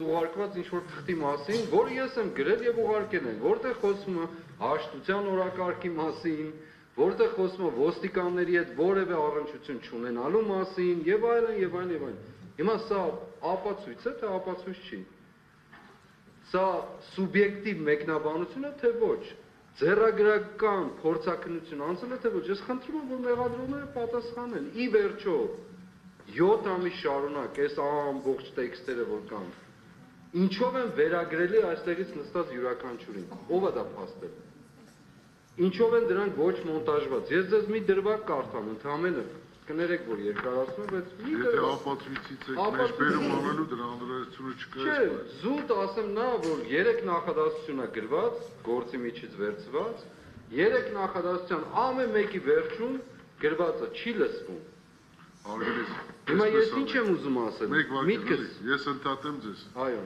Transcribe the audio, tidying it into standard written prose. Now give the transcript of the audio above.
ուղարկված ինչ-որ թղթի մասին, որը ես եմ գրել եւ ուղարկել եմ, որտեղ խոսում է հաշտության օրակարգի մասին, որտեղ խոսում է ոստիկանների հետ որևէ առնչություն չունենալու մասին եւ այլն եւ այլն եւ այլն։ Հիմա սա ապացույց է, թե ապացույց չի։ Սա սուբյեկտիվ մեկնաբանություն է, թե ոչ։ Ձեռագրական փորձաքննություն անցել է, թե ոչ։ Ես խնդրում եմ, որ մեղադրողները պատասխանեն։ Ի վերջո 7 ամիս շարունակ այս ամբողջ տեքստերը որ կան, ինչով են վերագրելի այստեղից նստած յուրաքանչյուրին, ով է դա փաստել։ Ինչով են դրանք ոչ մոնտաժված։ Ես ձեզ մի դրվագ կարդամ, ընդհանրապես կներեք, որ երկարացնում եմ, բայց մի Եթե ապացույցից եք մեջբերում անելու դրա անդրադարձությունը չկա։ Չէ, զուտ ասեմ նա, որ 3 նախադասություն է գրված, գործի միջից վերցված, 3 նախադասության ամեն մեկի վերջում գրվածը չի լսվում։ Արգելես, Հիմա ես ինչ եմ ուզում ասել։ Մեկ վարքան, ես ընդհատեմ ձեզ։ Այո։